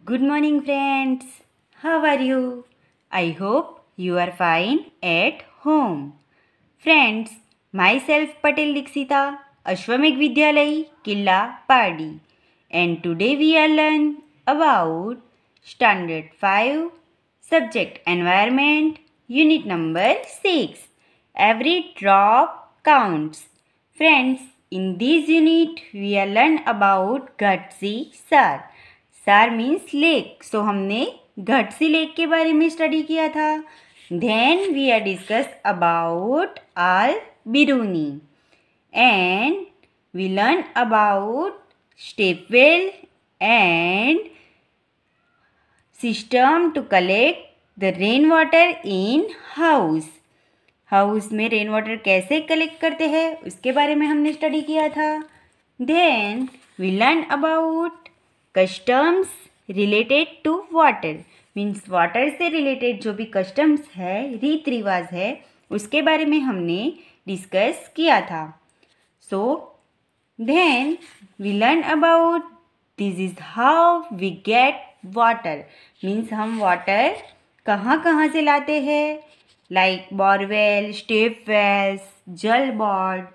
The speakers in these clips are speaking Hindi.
Good morning, friends. How are you? I hope you are fine at home. Friends, myself Patel Dixita, Ashwamegh Vidyalay, Killa Pardi, and today we are learn about Standard 5, Subject Environment, Unit number 6. Every drop counts. Friends, in this unit we are learn about Ghats Sar. सार मीन्स लेक. सो हमने घटसी लेक के बारे में स्टडी किया था. Then we are discuss about al Biruni and we learn about stepwell and system to collect the rain water in house. House में रेन वाटर कैसे कलेक्ट करते हैं उसके बारे में हमने स्टडी किया था. Then we learn about customs related to water. Means water से रिलेटेड जो भी कस्टम्स है, रीत रिवाज है, उसके बारे में हमने डिस्कस किया था. So then we learn about this is how we get water. Means हम वाटर कहाँ कहाँ से लाते हैं, like borewell, step wells, Jal board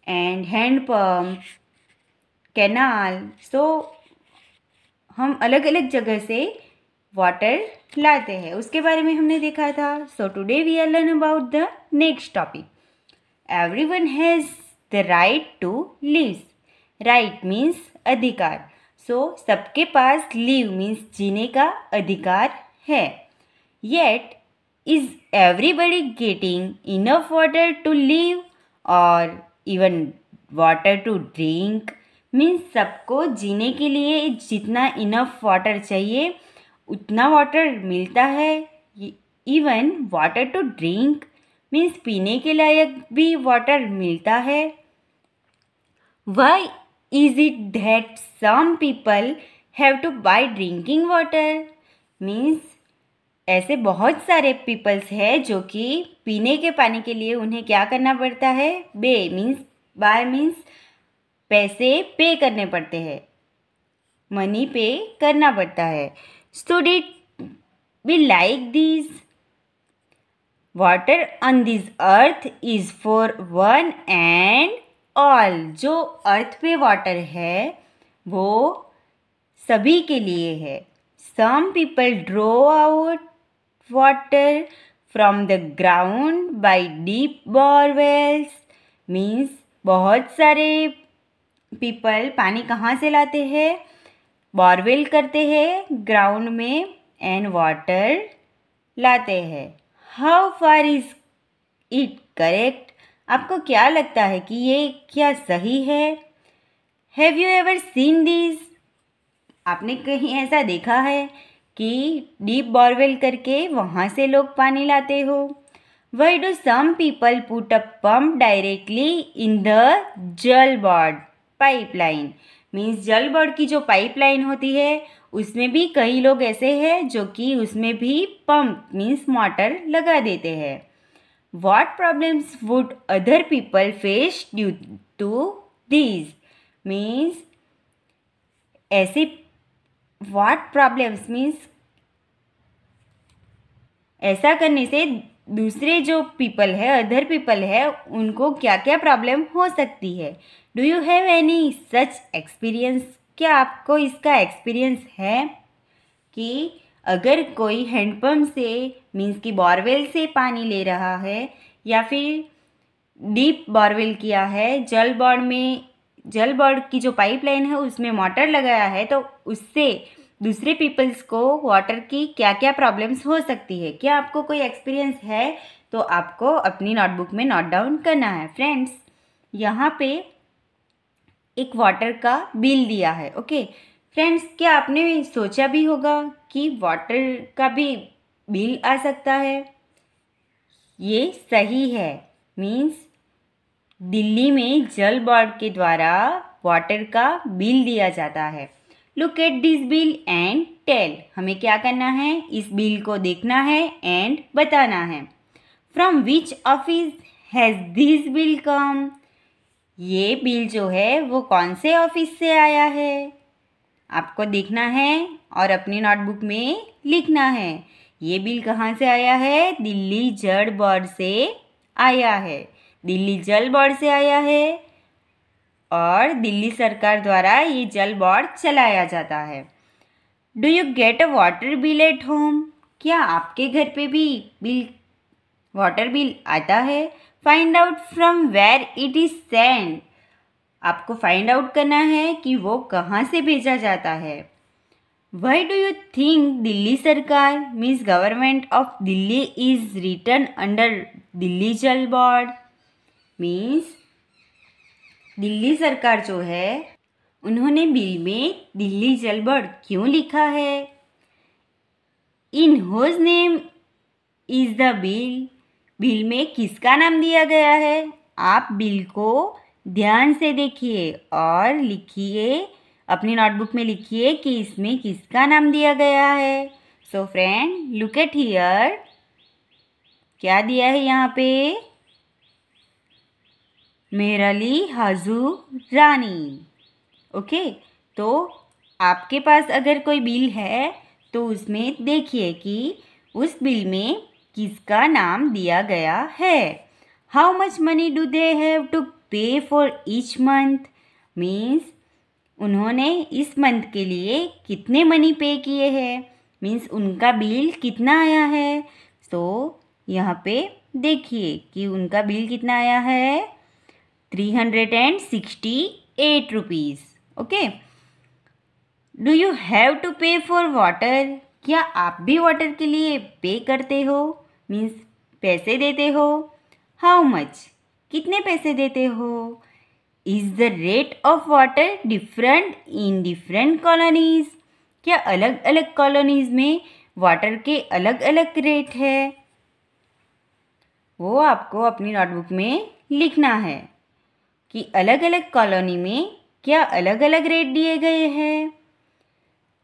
and hand pump, canal. So हम अलग अलग जगह से वाटर लाते हैं, उसके बारे में हमने देखा था. So today we are learn about the next topic. Everyone has the right to live. Right means अधिकार. सो सबके पास लिव मीन्स जीने का अधिकार है. Yet is everybody getting enough water to live और even water to drink. Means सबको जीने के लिए जितना इनफ वाटर चाहिए उतना वाटर मिलता है. Even water to drink means पीने के लायक भी वाटर मिलता है. Why is it that some people have to buy drinking water. Means ऐसे बहुत सारे पीपल्स हैं जो कि पीने के पानी के लिए उन्हें क्या करना पड़ता है, बाय मीन्स पैसे पे करने पड़ते हैं, मनी पे करना पड़ता है. Student be like this. Water on this earth is for one and all. जो अर्थ पे वाटर है वो सभी के लिए है. Some people draw out water from the ground by deep borewells. Means बहुत सारे पीपल पानी कहाँ से लाते हैं, बोरवेल करते हैं ग्राउंड में एंड वाटर लाते हैं. How far is it correct. आपको क्या लगता है कि ये क्या सही है. Have you ever seen this. आपने कहीं ऐसा देखा है कि डीप बोरवेल करके वहाँ से लोग पानी लाते हो. Why do some people put a pump directly in the Jal board pipeline. Means Jal board की जो पाइपलाइन होती है उसमें भी कई लोग ऐसे हैं जो कि उसमें भी पंप मीन्स मोटर लगा देते हैं. What problems would other people face due to this. Means ऐसे व्हाट प्रॉब्लम्स मीन्स ऐसा करने से दूसरे जो पीपल है, अदर पीपल है, उनको क्या क्या प्रॉब्लम हो सकती है. Do you have any such experience. क्या आपको इसका एक्सपीरियंस है कि अगर कोई हैंडपम्प से मीन्स कि बोरवेल से पानी ले रहा है या फिर डीप बोरवेल किया है, जल बोर्ड की जो पाइपलाइन है उसमें मोटर लगाया है, तो उससे दूसरे पीपल्स को वाटर की क्या क्या प्रॉब्लम्स हो सकती है. क्या आपको कोई एक्सपीरियंस है तो आपको अपनी नोटबुक में नोट डाउन करना है. फ्रेंड्स, यहाँ पे एक वाटर का बिल दिया है. ओके फ्रेंड्स, क्या आपने सोचा भी होगा कि वाटर का भी बिल आ सकता है. ये सही है. मीन्स दिल्ली में जल बोर्ड के द्वारा वाटर का बिल दिया जाता है. Look at this bill and tell. हमें क्या करना है, इस बिल को देखना है एंड बताना है. From which office has this bill come. ये बिल जो है वो कौन से ऑफिस से आया है. आपको देखना है और अपनी नोटबुक में लिखना है। ये बिल कहाँ से आया है? दिल्ली जल बोर्ड से आया है। दिल्ली जल बोर्ड से आया है और दिल्ली सरकार द्वारा ये जल बोर्ड चलाया जाता है। Do you get a water bill at home? क्या आपके घर पे भी वाटर बिल आता है? Find out from where it is send. आपको फाइंड आउट करना है कि वो कहाँ से भेजा जाता है। Why do you think Delhi सरकार means government of Delhi is written under Delhi Jal board? Means Delhi सरकार जो है उन्होंने बिल में दिल्ली जल बोर्ड क्यों लिखा है? In whose name is the bill? Bill में किसका नाम दिया गया है? आप बिल को ध्यान से देखिए और लिखिए, अपनी नोटबुक में लिखिए कि इसमें किसका नाम दिया गया है। So friend look at here, क्या दिया है यहाँ पे? मेहरअली हजूरानी। ओके, तो आपके पास अगर कोई बिल है तो उसमें देखिए कि उस बिल में किसका नाम दिया गया है। How much money do they have to pay for each month? Means उन्होंने इस मंथ के लिए कितने मनी पे किए हैं, मीन्स उनका बिल कितना आया है। तो यहाँ पे देखिए कि उनका बिल कितना आया है, 368 rupees. Okay, do you have to pay for water? क्या आप भी वाटर के लिए पे करते हो, मीन्स पैसे देते हो? हाउ मच, कितने पैसे देते हो? Is the rate of water different in different colonies? क्या अलग अलग कॉलोनीज़ में वाटर के अलग अलग रेट है? वो आपको अपनी नोटबुक में लिखना है कि अलग अलग कॉलोनी में क्या अलग अलग रेट दिए गए हैं।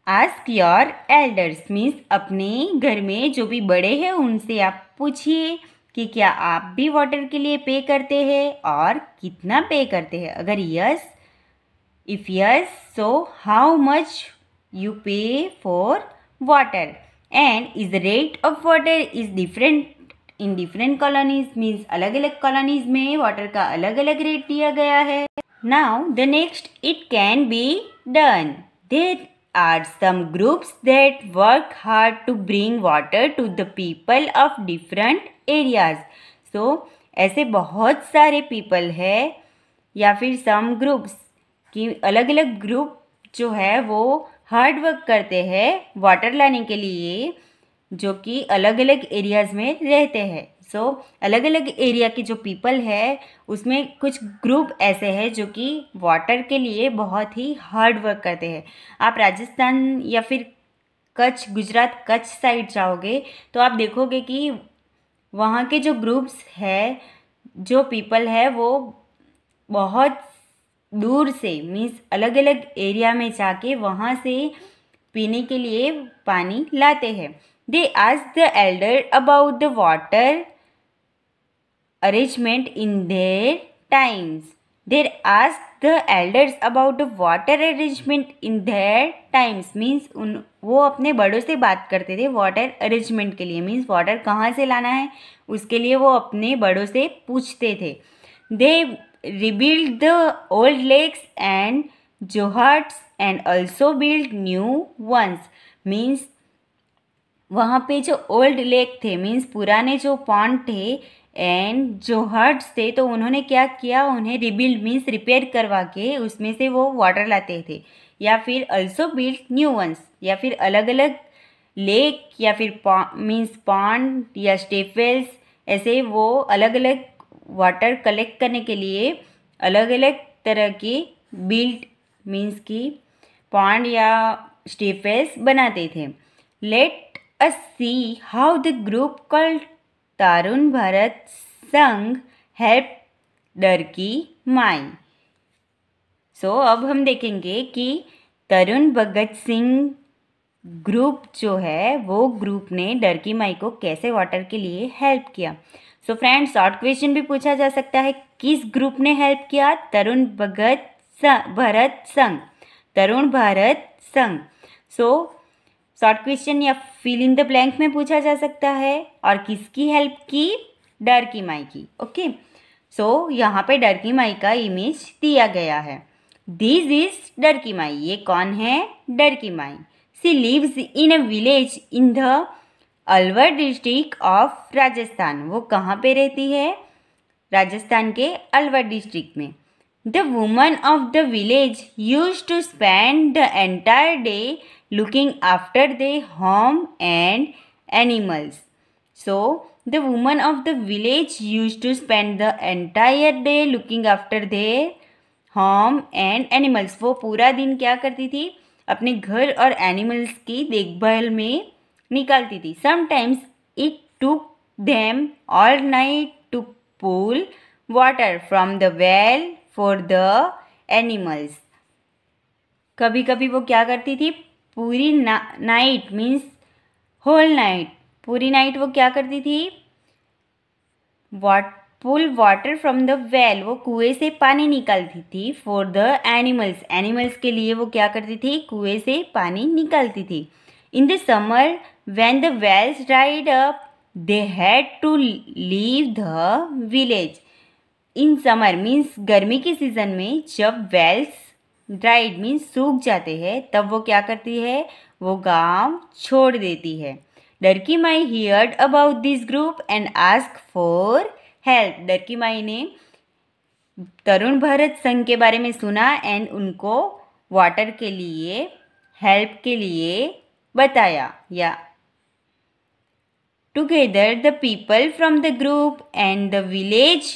आस्क योर एल्डर्स मीन्स अपने घर में जो भी बड़े हैं उनसे आप पूछिए कि क्या आप भी वाटर के लिए पे करते हैं और कितना पे करते हैं। अगर yes, if yes so how much you pay for water and is the rate of water is different in different colonies, means अलग अलग कॉलोनीज में वाटर का अलग अलग रेट दिया गया है। Now the next it can be done. There are some groups that work hard to bring water to the people of different areas. So ऐसे बहुत सारे पीपल है या फिर सम ग्रुप्स की अलग अलग ग्रुप जो है वो हार्ड वर्क करते हैं वाटर लाने के लिए, जो कि अलग अलग एरियाज़ में रहते हैं। सो अलग अलग एरिया के जो पीपल है उसमें कुछ ग्रुप ऐसे हैं जो कि वाटर के लिए बहुत ही हार्ड वर्क करते हैं। आप राजस्थान या फिर कच्छ, गुजरात कच्छ साइड जाओगे तो आप देखोगे कि वहाँ के जो ग्रुप्स है, जो पीपल है वो बहुत दूर से मीन्स अलग अलग एरिया में जाके वहाँ से पीने के लिए पानी लाते हैं। They asked the elder about the water arrangement in their times. They asked the elders about the water arrangement in their times. Means वो अपने बड़ों से बात करते थे वाटर अरेंजमेंट के लिए, मीन्स वाटर कहाँ से लाना है उसके लिए वो अपने बड़ों से पूछते थे। They rebuilt the old lakes and johars and also built new ones. Means वहाँ पे जो ओल्ड लेक थे मीन्स पुराने जो पॉन्ड थे एंड जो हर्ट्स थे, तो उन्होंने क्या किया, उन्हें रिबिल्ड मीन्स रिपेयर करवा के उसमें से वो वाटर लाते थे, या फिर अल्सो बिल्ड न्यू वंस, या फिर अलग अलग लेक या फिर मीन्स पॉन्ड या स्टेपवेल्स, ऐसे वो अलग अलग वाटर कलेक्ट करने के लिए अलग अलग तरह की बिल्ड मीन्स की पॉन्ड या स्टेपवेल्स बनाते थे। Let us see how the group called Tarun Bharat Sangh helped डरकी माई। सो अब हम देखेंगे कि तरुण भगत सिंह ग्रुप जो है वो ग्रुप ने डरकी माई को कैसे वाटर के लिए हेल्प किया। सो फ्रेंड्स, शॉर्ट क्वेश्चन भी पूछा जा सकता है, किस ग्रुप ने हेल्प किया? तरुण भरत संघ। तरुण भारत संग। सो शॉर्ट क्वेश्चन या फिल इन द ब्लैंक में पूछा जा सकता है। और किसकी हेल्प की? डरकी माई की। ओके, सो यहाँ पे डरकी माई का इमेज दिया गया है। This is Darki Mai. ये कौन है? Darki Mai. She lives in a village in the Alwar district of Rajasthan. वो कहाँ पे रहती है? राजस्थान के अलवर डिस्ट्रिक्ट में। The woman of the village use to spend the entire day looking after their home and animals. So, the women of the village used to spend the entire day looking after their home and animals. वो पूरा दिन क्या करती थी? अपने घर और एनिमल्स की देखभाल में निकालती थी। Sometimes it took them all night to pull water from the well for the animals. कभी कभी वो क्या करती थी? पूरी नाइट मीन्स होल नाइट, पूरी नाइट वो क्या करती थी? पुल वाटर फ्रॉम द वेल। वो कुएं से पानी निकालती थी। फॉर द एनिमल्स, एनिमल्स के लिए वो क्या करती थी? कुएं से पानी निकालती थी। In the summer when the wells dried up they had to leave the village. In summer means गर्मी के सीजन में जब वेल्स ड्राइड मीन्स सूख जाते हैं, तब वो क्या करती है? वो गांव छोड़ देती है। Darki Mai heard about this group and ask for help. Darki Mai ने तरुण भारत संघ के बारे में सुना एंड उनको वाटर के लिए, हेल्प के लिए बताया। या together the people from the group and the village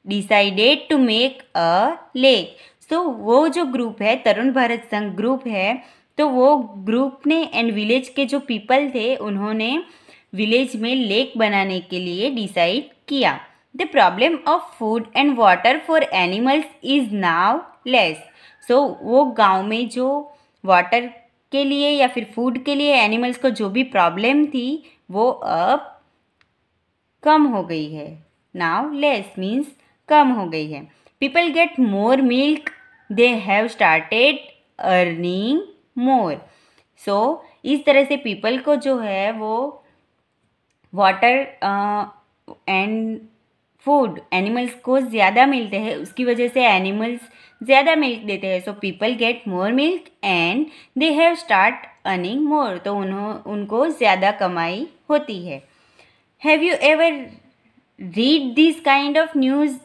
decided to make a lake. तो वो जो ग्रुप है, तरुण भारत संघ ग्रुप है, तो वो ग्रुप ने एंड विलेज के जो पीपल थे उन्होंने विलेज में लेक बनाने के लिए डिसाइड किया। The problem of food and water for animals is now less. So वो गांव में जो वाटर के लिए या फिर फूड के लिए एनिमल्स को जो भी प्रॉब्लम थी वो अब कम हो गई है। नाउ लेस मीन्स कम हो गई है। People get more milk, they have started earning more. So इस तरह से पीपल को जो है वो वाटर एंड फूड एनिमल्स को ज़्यादा मिलते हैं, उसकी वजह से एनिमल्स ज़्यादा मिल्क देते हैं। So people get more milk and they have start earning more. तो उनको ज़्यादा कमाई होती है। Have you ever read this kind of news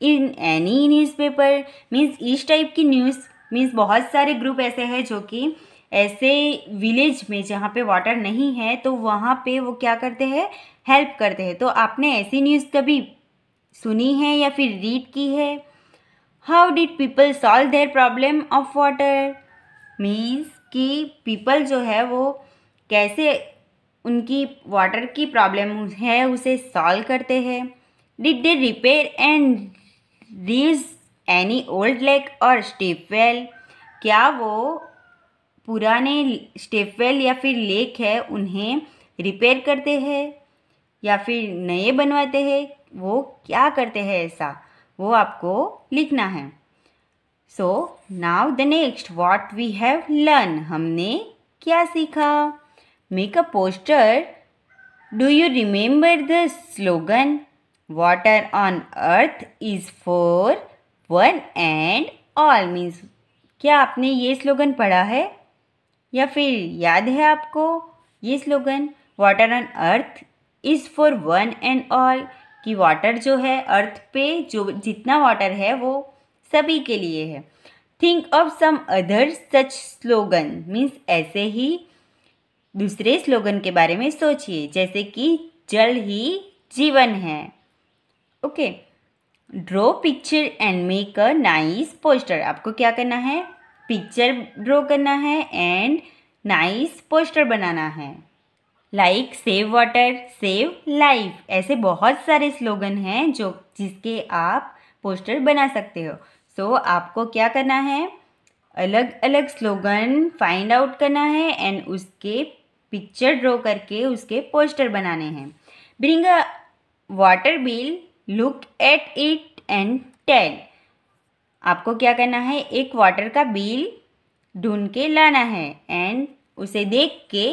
in any newspaper? Means इस टाइप की न्यूज़ मीन्स बहुत सारे ग्रुप ऐसे हैं जो कि ऐसे विलेज में जहाँ पे वाटर नहीं है तो वहाँ पे वो क्या करते हैं? हेल्प करते हैं। तो आपने ऐसी न्यूज़ कभी सुनी है या फिर रीड की है? How did people solve their problem of water? Means कि पीपल जो है वो कैसे उनकी वाटर की प्रॉब्लम है उसे सॉल्व करते हैं। Did they repair and reuse any old lake और स्टेप वेल? क्या वो पुराने स्टेप वेल या फिर लेक है उन्हें रिपेयर करते हैं या फिर नए बनवाते हैं? वो क्या करते हैं ऐसा, वो आपको लिखना है। So now the next what we have learn. हमने क्या सीखा? Make a poster. Do you remember the slogan? Water on earth is for one and all. Means क्या आपने ये स्लोगन पढ़ा है या फिर याद है आपको ये slogan? Water on earth is for one and all, कि वाटर जो है अर्थ पे जो जितना वाटर है वो सभी के लिए है। Think of some other such slogan. Means ऐसे ही दूसरे स्लोगन के बारे में सोचिए, जैसे कि जल ही जीवन है। Okay, draw picture and make a nice poster. आपको क्या करना है? पिक्चर ड्रॉ करना है एंड नाइस पोस्टर बनाना है। Like save water save life, ऐसे बहुत सारे स्लोगन हैं जो जिसके आप पोस्टर बना सकते हो। सो आपको क्या करना है? अलग अलग स्लोगन फाइंड आउट करना है एंड उसके पिक्चर ड्रॉ करके उसके पोस्टर बनाने हैं। Bring a water bill, look at it and tell. आपको क्या करना है? एक वाटर का बिल ढूंढ के लाना है एंड उसे देख के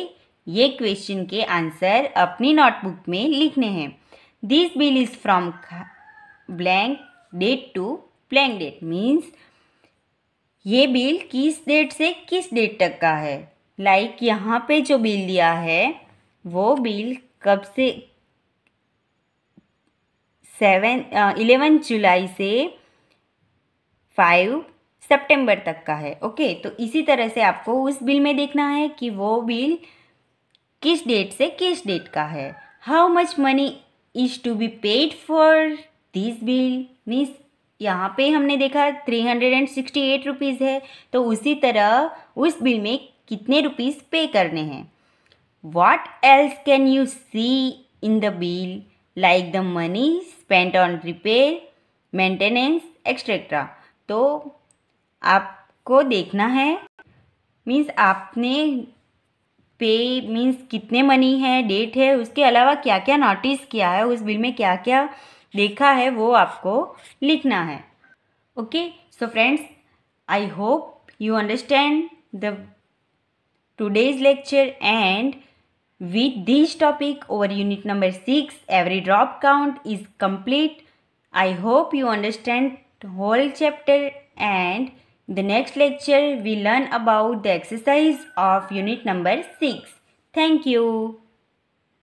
ये क्वेश्चन के आंसर अपनी नोटबुक में लिखने हैं। This bill is from blank date to blank date means ये बिल किस डेट से किस डेट तक का है। लाइक यहाँ पे जो बिल दिया है वो बिल कब से 11 जुलाई से 5 सितंबर तक का है। ओके, तो इसी तरह से आपको उस बिल में देखना है कि वो बिल किस डेट से किस डेट का है। How much money is to be paid for this bill means यहाँ पे हमने देखा 368 रुपीज़ है, तो उसी तरह उस बिल में कितने रुपीज़ पे करने हैं। What else can you see in the bill like the money spent on repair, maintenance, etc. तो आपको देखना है मीन्स आपने पे मीन्स कितने मनी है, डेट है, उसके अलावा क्या क्या नोटिस किया है, उस बिल में क्या क्या देखा है वो आपको लिखना है। Okay, so friends, I hope you understand the today's lecture, and with this topic over unit number 6 every drop count is complete. I hope you understand the whole chapter, and the next lecture we learn about the exercise of unit number 6. Thank you.